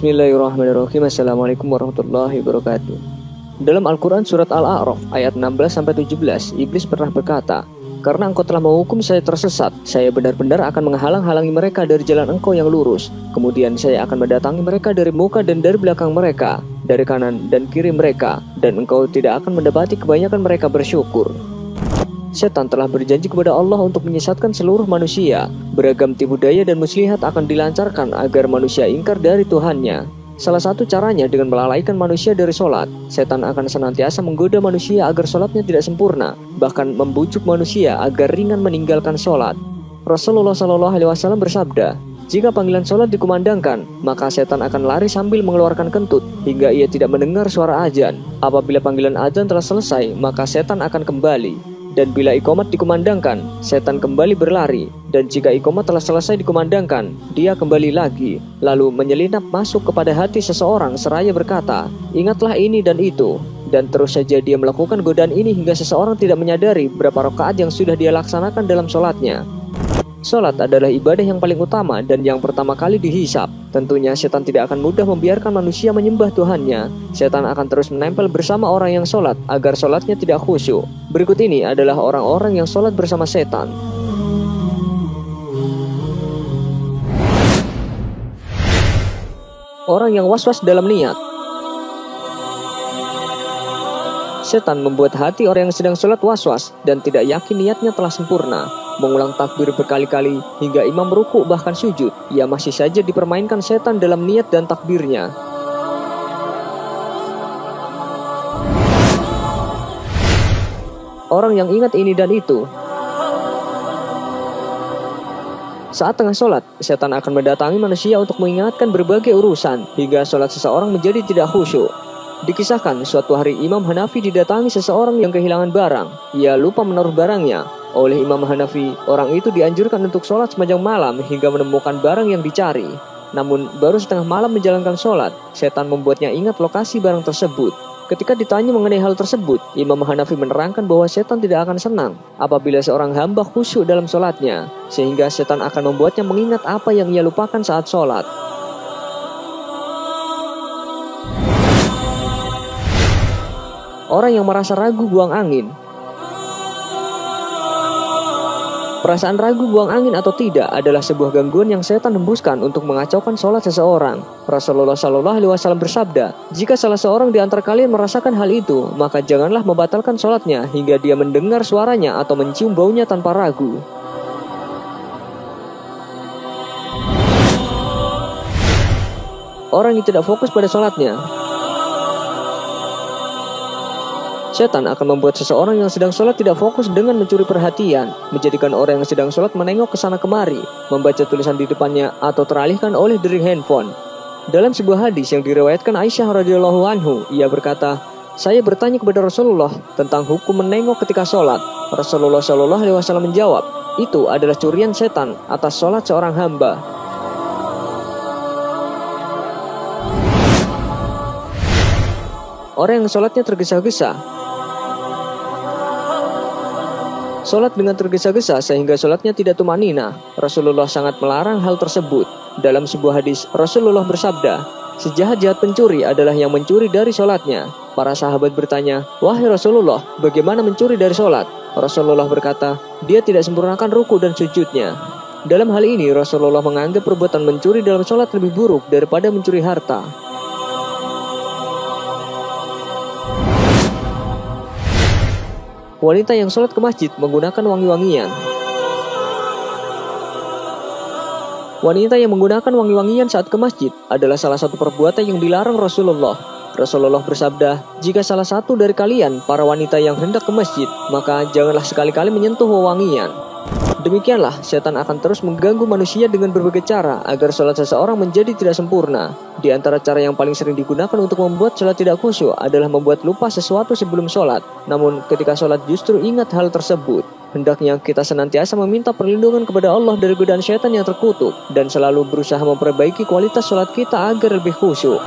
Bismillahirrahmanirrahim. Assalamualaikum warahmatullahi wabarakatuh. Dalam Al-Quran surat Al-A'raf ayat 16-17, Iblis pernah berkata, "Karena engkau telah menghukum saya tersesat, saya benar-benar akan menghalang-halangi mereka dari jalan engkau yang lurus. Kemudian saya akan mendatangi mereka dari muka dan dari belakang mereka, dari kanan dan kiri mereka, dan engkau tidak akan mendapati kebanyakan mereka bersyukur." Setan telah berjanji kepada Allah untuk menyesatkan seluruh manusia. Beragam tipu daya dan muslihat akan dilancarkan agar manusia ingkar dari Tuhannya. Salah satu caranya dengan melalaikan manusia dari sholat. Setan akan senantiasa menggoda manusia agar sholatnya tidak sempurna, bahkan membujuk manusia agar ringan meninggalkan sholat. Rasulullah SAW bersabda, "Jika panggilan sholat dikumandangkan, maka setan akan lari sambil mengeluarkan kentut hingga ia tidak mendengar suara azan. Apabila panggilan azan telah selesai, maka setan akan kembali. Dan bila iqamat dikumandangkan, setan kembali berlari. Dan jika iqamat telah selesai dikumandangkan, dia kembali lagi, lalu menyelinap masuk kepada hati seseorang seraya berkata, 'Ingatlah ini dan itu.' Dan terus saja dia melakukan godaan ini hingga seseorang tidak menyadari berapa rakaat yang sudah dia laksanakan dalam sholatnya." Sholat adalah ibadah yang paling utama dan yang pertama kali dihisab. Tentunya setan tidak akan mudah membiarkan manusia menyembah Tuhannya. Setan akan terus menempel bersama orang yang sholat agar sholatnya tidak khusyuk. Berikut ini adalah orang-orang yang sholat bersama setan. Orang yang was-was dalam niat. Setan membuat hati orang yang sedang sholat was-was dan tidak yakin niatnya telah sempurna. Mengulang takbir berkali-kali hingga imam ruku bahkan sujud, ia masih saja dipermainkan setan dalam niat dan takbirnya. Orang yang ingat ini dan itu. Saat tengah sholat, setan akan mendatangi manusia untuk mengingatkan berbagai urusan hingga sholat seseorang menjadi tidak khusyuk. Dikisahkan suatu hari Imam Hanafi didatangi seseorang yang kehilangan barang. Ia lupa menaruh barangnya. Oleh Imam Hanafi, orang itu dianjurkan untuk sholat sepanjang malam hingga menemukan barang yang dicari. Namun, baru setengah malam menjalankan sholat, setan membuatnya ingat lokasi barang tersebut. Ketika ditanya mengenai hal tersebut, Imam Hanafi menerangkan bahwa setan tidak akan senang apabila seorang hamba khusyuk dalam sholatnya, sehingga setan akan membuatnya mengingat apa yang ia lupakan saat sholat. Orang yang merasa ragu buang angin. Perasaan ragu buang angin atau tidak adalah sebuah gangguan yang setan hembuskan untuk mengacaukan sholat seseorang. Rasulullah SAW bersabda, "Jika salah seorang di antara kalian merasakan hal itu, maka janganlah membatalkan sholatnya hingga dia mendengar suaranya atau mencium baunya tanpa ragu." Orang yang tidak fokus pada sholatnya. Setan akan membuat seseorang yang sedang sholat tidak fokus dengan mencuri perhatian, menjadikan orang yang sedang sholat menengok ke sana kemari, membaca tulisan di depannya, atau teralihkan oleh dering handphone. Dalam sebuah hadis yang diriwayatkan Aisyah radhiyallahu anhu, ia berkata, "Saya bertanya kepada Rasulullah tentang hukum menengok ketika sholat. Rasulullah SAW menjawab, itu adalah curian setan atas sholat seorang hamba." Orang yang sholatnya tergesa-gesa. Sholat dengan tergesa-gesa sehingga sholatnya tidak tumanina. Rasulullah sangat melarang hal tersebut. Dalam sebuah hadis, Rasulullah bersabda, "Sejahat-jahat pencuri adalah yang mencuri dari sholatnya." Para sahabat bertanya, "Wahai Rasulullah, bagaimana mencuri dari sholat?" Rasulullah berkata, "Dia tidak sempurnakan ruku dan sujudnya." Dalam hal ini, Rasulullah menganggap perbuatan mencuri dalam sholat lebih buruk daripada mencuri harta. Wanita yang sholat ke masjid menggunakan wangi-wangian. Wanita yang menggunakan wangi-wangian saat ke masjid adalah salah satu perbuatan yang dilarang Rasulullah. Rasulullah bersabda, "Jika salah satu dari kalian, para wanita yang hendak ke masjid, maka janganlah sekali-kali menyentuh wewangian." Demikianlah, setan akan terus mengganggu manusia dengan berbagai cara agar sholat seseorang menjadi tidak sempurna. Di antara cara yang paling sering digunakan untuk membuat sholat tidak khusyuk adalah membuat lupa sesuatu sebelum sholat. Namun, ketika sholat justru ingat hal tersebut. Hendaknya kita senantiasa meminta perlindungan kepada Allah dari godaan setan yang terkutuk dan selalu berusaha memperbaiki kualitas sholat kita agar lebih khusyuk.